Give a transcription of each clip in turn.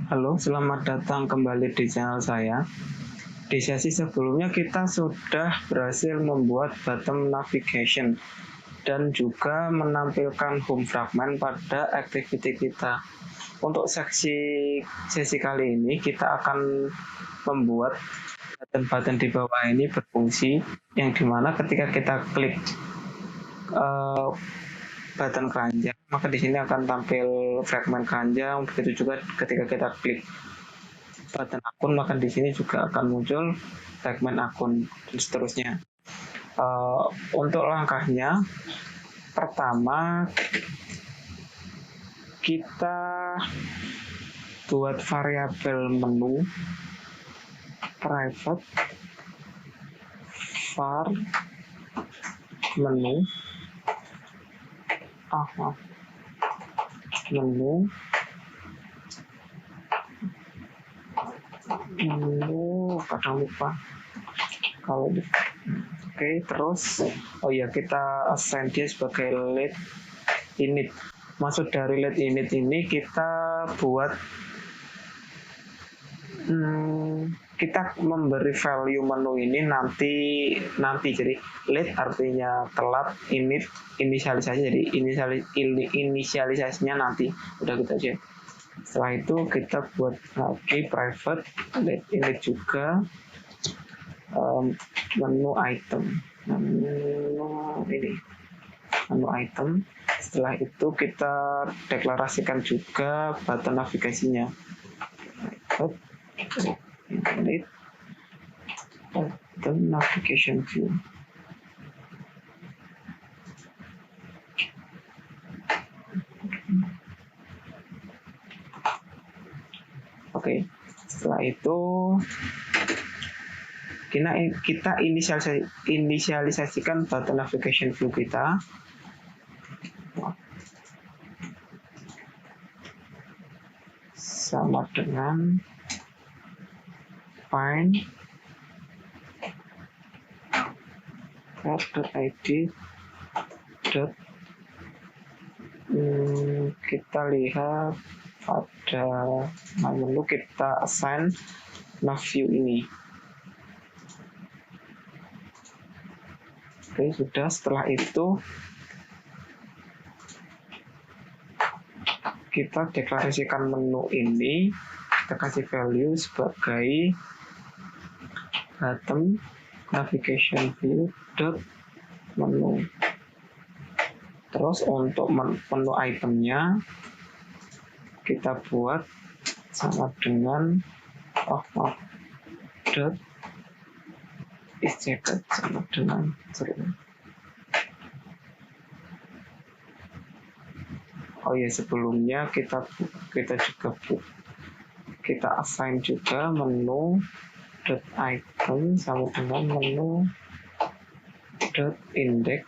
Halo, selamat datang kembali di channel saya. Di sesi sebelumnya kita sudah berhasil membuat bottom navigation dan juga menampilkan home fragment pada activity kita. Untuk sesi kali ini kita akan membuat button-button di bawah ini berfungsi, yang dimana ketika kita klik button keranjang, maka di sini akan tampil fragment keranjang. Begitu juga ketika kita klik button akun, maka di sini juga akan muncul fragment akun dan seterusnya. Untuk langkahnya, pertama kita buat variabel menu private var menu kadang lupa kalau oke, terus kita assign dia sebagai lead init. Maksud dari lead init ini kita buat kita memberi value menu ini nanti. Jadi lead artinya telat, init inisialisasi, jadi inisialisasinya nanti. Udah gitu aja. Setelah itu kita buat lagi private lead init juga, menu item. Setelah itu kita deklarasikan juga button navigasinya, button navigation view. Oke, setelah itu kita inisialisasikan button navigation view kita. Sama dengan find id. Kita lihat pada menu, kita assign nav view ini. Oke, sudah. Setelah itu kita deklarasikan menu ini, kita kasih value sebagai button navigation view dot menu. Terus untuk menu itemnya kita buat sama dengan dot is jacket sama dengan sebelumnya kita assign juga menu dot item sama dengan menu dot index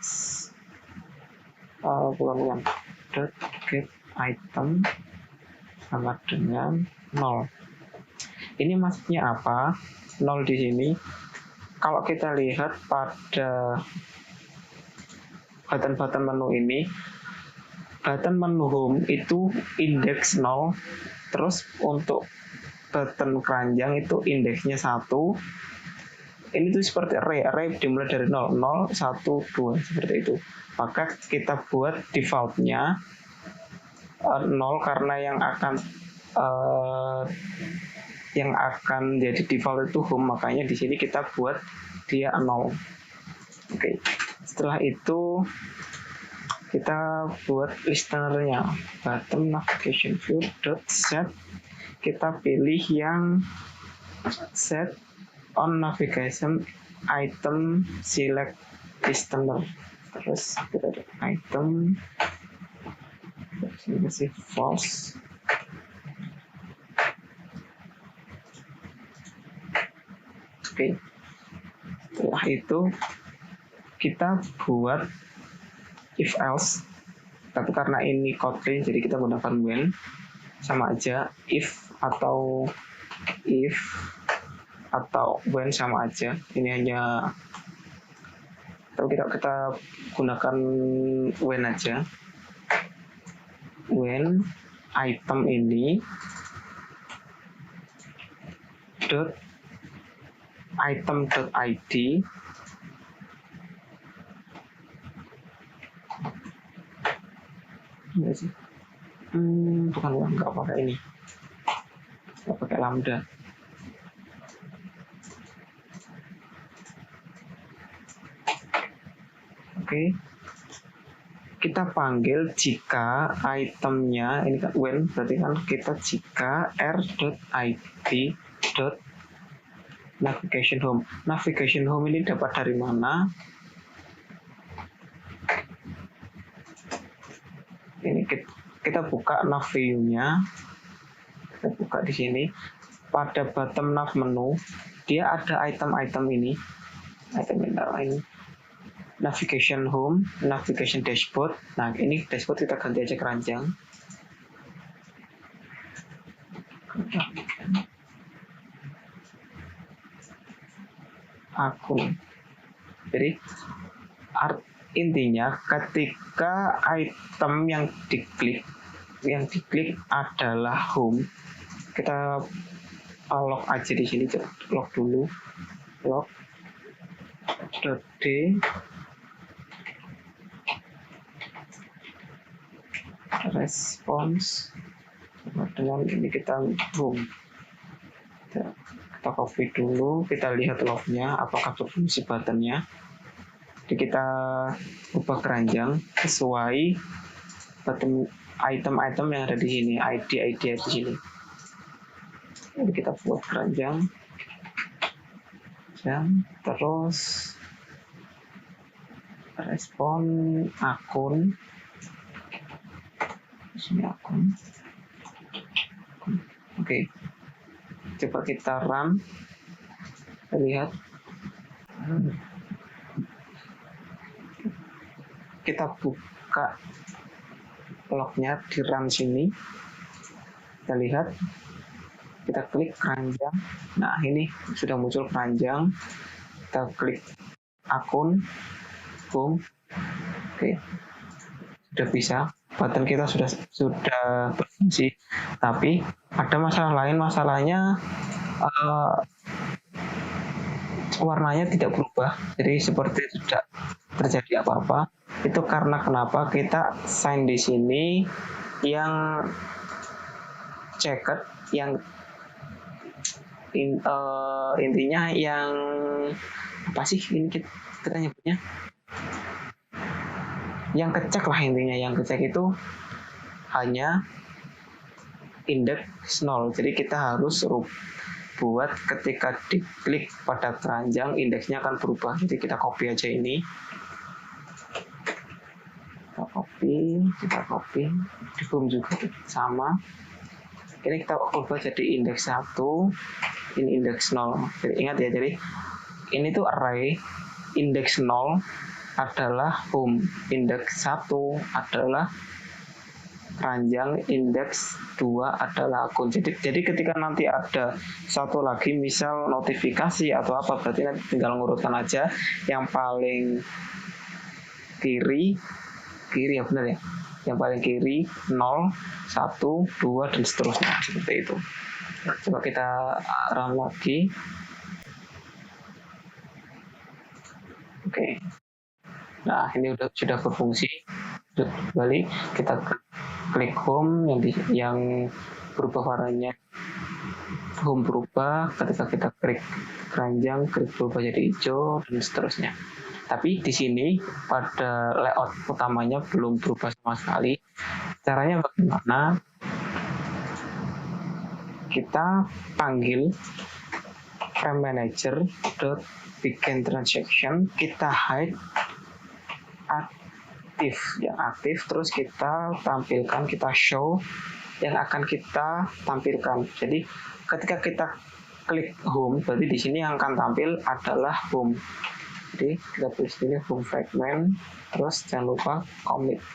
dot get item sama dengan 0. Ini maksudnya apa? 0 di sini. Kalau kita lihat pada button menu ini, button menu home itu indeks 0, terus untuk button keranjang itu indeksnya 1. Ini tuh seperti array dimulai dari 0, 0, 1, 2, seperti itu. Maka kita buat defaultnya 0 karena yang akan jadi default itu home, makanya di sini kita buat dia 0. Oke. Setelah itu kita buat listenernya, button navigation view dot set. Kita pilih yang set on navigation item select listener. Terus kita ada item, kasih false. Oke. Setelah itu kita buat if else, tapi karena ini Kotlin jadi kita gunakan when. Sama aja, if atau when sama aja. Ini hanya, tapi kita gunakan when aja. When item ini dot item.id enggak sih, bukan, nggak pakai ini, nggak pakai lambda. Oke, kita panggil jika itemnya ini kan when, berarti kan kita jika r.id dot navigation home. Navigation home ini dapat dari mana? Ini kita buka nav view-nya, kita buka di sini. Pada bottom nav menu, dia ada item-item ini, item ini, navigation home, navigation dashboard. Nah, ini dashboard kita ganti aja keranjang. Akun. Jadi intinya ketika item yang diklik adalah home, kita log aja di sini, log dulu, log.d response dengan ini kita home. Kita copy dulu, kita lihat lognya apakah berfungsi buttonnya. Jadi kita ubah keranjang sesuai button item-item yang ada di sini, ID di sini. Jadi kita buat keranjang, terus respon akun, di sini akun. Oke. Coba kita run, kita lihat, kita buka lognya di run sini, kita lihat, kita klik keranjang. Nah, ini sudah muncul keranjang, kita klik akun, boom, oke, sudah bisa. Button kita sudah berfungsi, tapi ada masalah lain. Masalahnya warnanya tidak berubah, jadi seperti tidak terjadi apa-apa. Itu karena kenapa? Kita sign di sini yang checked, yang intinya yang apa sih ini kita nyebutnya? Yang kecek lah intinya, yang kecek itu hanya indeks 0. Jadi kita harus buat ketika diklik pada keranjang indeksnya akan berubah. Jadi kita copy aja ini. Kita copy. Di home juga sama. Ini kita ubah jadi indeks 1, ini indeks 0. Jadi ingat ya, jadi ini tuh array, indeks 0 adalah home, indeks 1 adalah keranjang, indeks 2 adalah akun. Jadi ketika nanti ada satu lagi misal notifikasi atau apa, berarti nanti tinggal ngurutkan aja yang paling kiri ya, benar ya, yang paling kiri 0, 1, 2 dan seterusnya, seperti itu. Coba kita run lagi. Oke. Nah, ini sudah berfungsi. Kembali kita klik home, yang berubah warnanya home berubah. Ketika kita klik keranjang, klik berubah jadi hijau dan seterusnya. Tapi di sini pada layout utamanya belum berubah sama sekali. Caranya bagaimana? Kita panggil frame manager begin transaction, kita hide yang aktif, terus kita tampilkan, kita show yang akan kita tampilkan. Jadi ketika kita klik home, berarti di sini yang akan tampil adalah home. Jadi kita tulis ini home fragment, terus jangan lupa commit.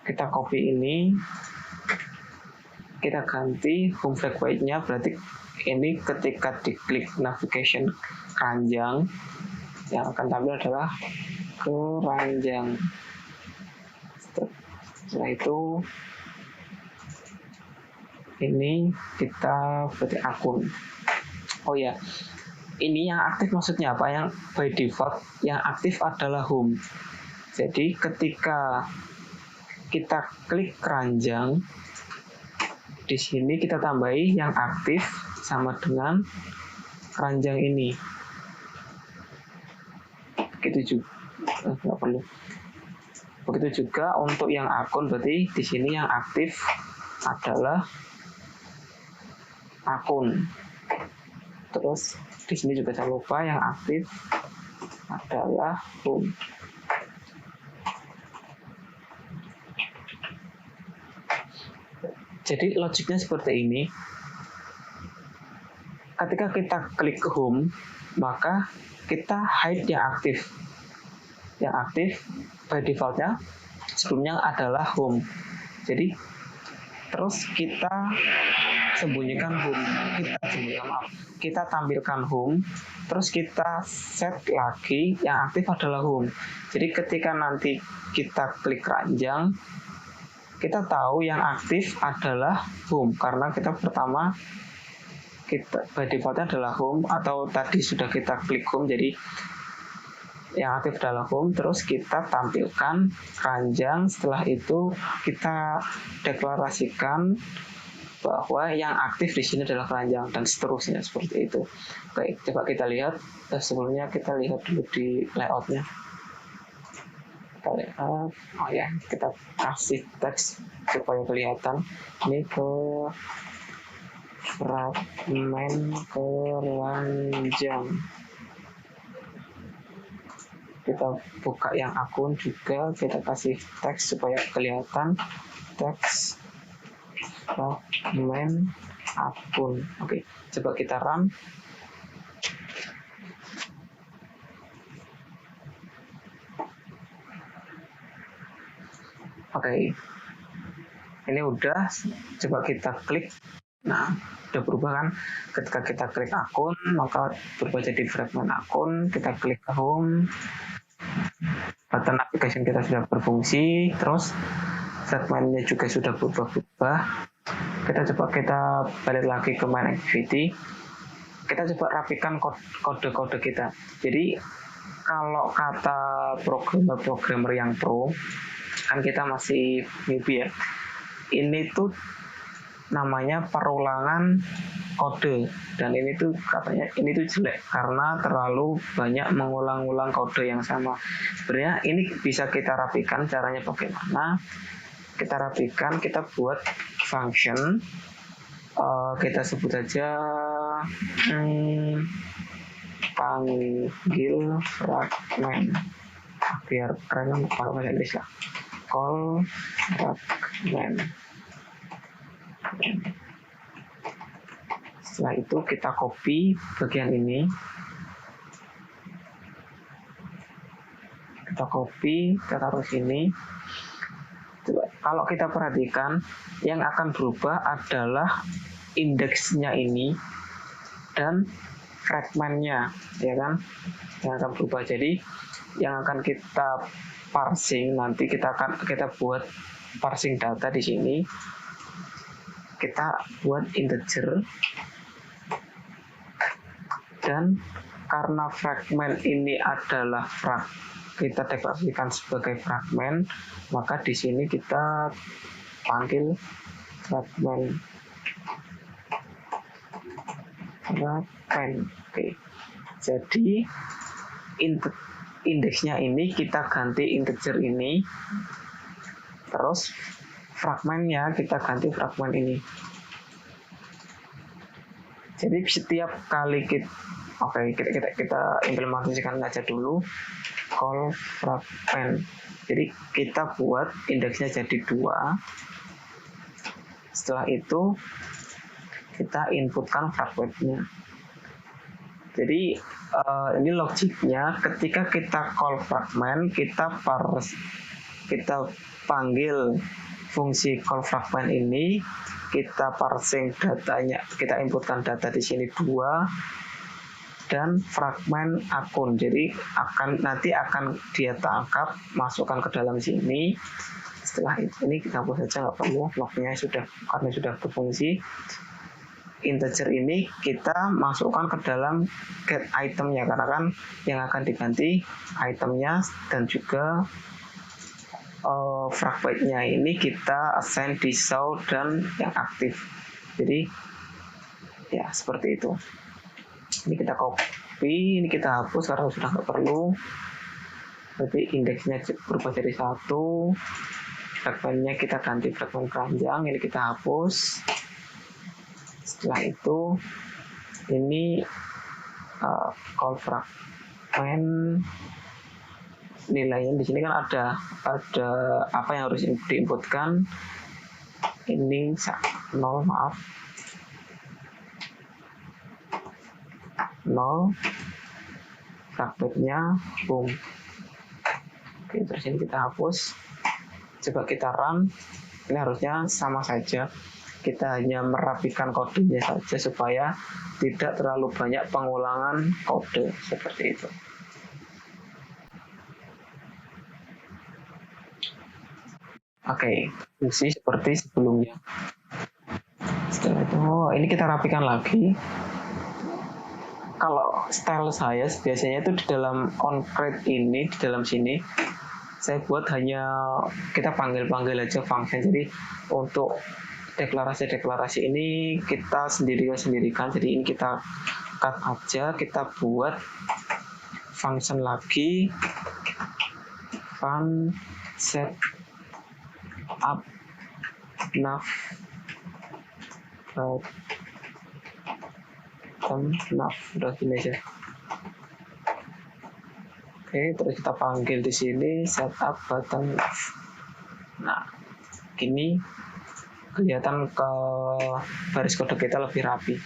Kita copy ini, kita ganti home fragment-nya, berarti ini ketika diklik navigation keranjang, yang akan tampil adalah keranjang. Setelah itu Ini kita berarti akun. Oh ya, ini yang aktif maksudnya apa? Yang by default yang aktif adalah home. Jadi ketika kita klik keranjang, di sini kita tambahi yang aktif sama dengan keranjang ini. Begitu juga, nggak perlu. Begitu juga untuk yang akun, berarti di sini yang aktif adalah akun. Terus di sini juga jangan lupa yang aktif adalah home. Jadi logiknya seperti ini. Ketika kita klik home, maka kita hide yang aktif. Yang aktif by defaultnya sebelumnya adalah home. Jadi terus kita sembunyikan home, kita tampilkan home, terus kita set lagi yang aktif adalah home. Jadi ketika nanti kita klik keranjang, kita tahu yang aktif adalah home karena kita pertama kita by defaultnya adalah home, atau tadi sudah kita klik home, jadi yang aktif adalah home, terus kita tampilkan keranjang. Setelah itu kita deklarasikan bahwa yang aktif di sini adalah keranjang dan seterusnya seperti itu. Oke, coba kita lihat. Sebelumnya kita lihat dulu di layoutnya. Kita lihat, oh ya, kita kasih teks supaya kelihatan. Ini ke fragmen keranjang. Kita buka yang akun juga, kita kasih teks supaya kelihatan, teks fragmen akun. Oke, coba kita run. Oke, ini udah. Coba kita klik. Nah, udah berubah kan? Ketika kita klik akun, maka berubah jadi fragmen akun. Kita klik home, button application kita sudah berfungsi, terus fragmennya juga sudah berubah-ubah. Kita balik lagi ke main activity. Kita coba rapikan kode-kode kita. Jadi kalau kata programmer yang pro, kan kita masih newbie ya, ini tuh namanya perulangan kode, dan ini tuh katanya ini tuh jelek karena terlalu banyak mengulang-ulang kode yang sama. Sebenarnya ini bisa kita rapikan. Caranya bagaimana? Kita rapikan, kita buat function, kita sebut saja panggil fragmen, biar keren kalau bahasa Inggris lah. Call fragmen. Setelah itu kita copy bagian ini, kita taruh sini. Coba, kalau kita perhatikan, yang akan berubah adalah indeksnya ini dan fragmennya, ya kan? Yang akan berubah. Jadi yang akan kita parsing nanti, kita buat parsing data di sini. Kita buat integer, dan karena fragmen ini adalah kita deklarasikan sebagai fragmen, maka di sini kita panggil fragmen. Oke. Jadi indeksnya ini kita ganti integer ini, terus fragmennya kita ganti fragmen ini. Jadi setiap kali kita implementasikan aja dulu call fragment. Jadi kita buat indeksnya jadi 2. Setelah itu kita inputkan fragmentnya. Jadi ini logiknya, ketika kita call fragment, kita panggil fungsi call fragment ini, kita parsing datanya, kita inputkan data di sini 2 dan fragmen akun. Jadi nanti akan dia tangkap, masukkan ke dalam sini. Setelah itu ini kita hapus saja, nggak perlu, lognya karena sudah berfungsi. Integer ini kita masukkan ke dalam get itemnya, karena kan yang akan diganti itemnya dan juga fragmentnya ini kita assign di show dan yang aktif. Jadi ya seperti itu. Ini kita copy, ini kita hapus karena sudah nggak perlu. Berarti indeksnya berubah jadi 1, fragmentnya kita ganti fragment keranjang, ini kita hapus. Setelah itu ini call fragment, nilainya di sini kan ada apa yang harus diinputkan. Ini 0, maaf, 0, fragmentnya boom. Oke, terus ini kita hapus. Coba kita run, ini harusnya sama saja. Kita hanya merapikan kodenya saja supaya tidak terlalu banyak pengulangan kode seperti itu. Oke, fungsi seperti sebelumnya. Setelah itu, ini kita rapikan lagi. Kalau style saya biasanya itu di dalam onCreate ini, di dalam sini saya buat hanya kita panggil aja function. Jadi untuk deklarasi ini kita sendirikan. Jadi ini kita cut aja, kita buat function lagi, fun set up nav udah gini aja. Oke, terus kita panggil di sini setup button nav. Nah, gini kelihatan ke baris kode kita lebih rapi.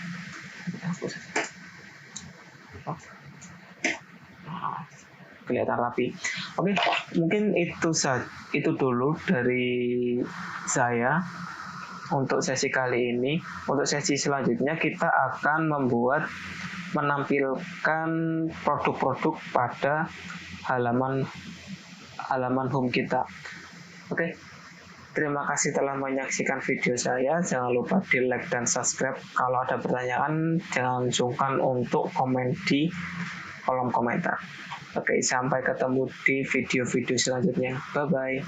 Kelihatan rapi. Oke, mungkin itu dulu dari saya untuk sesi kali ini. Untuk sesi selanjutnya kita akan menampilkan produk-produk pada halaman home kita. Oke. Terima kasih telah menyaksikan video saya. Jangan lupa di like dan subscribe. Kalau ada pertanyaan, jangan sungkan untuk komen di kolom komentar. Oke, sampai ketemu di video-video selanjutnya. Bye-bye.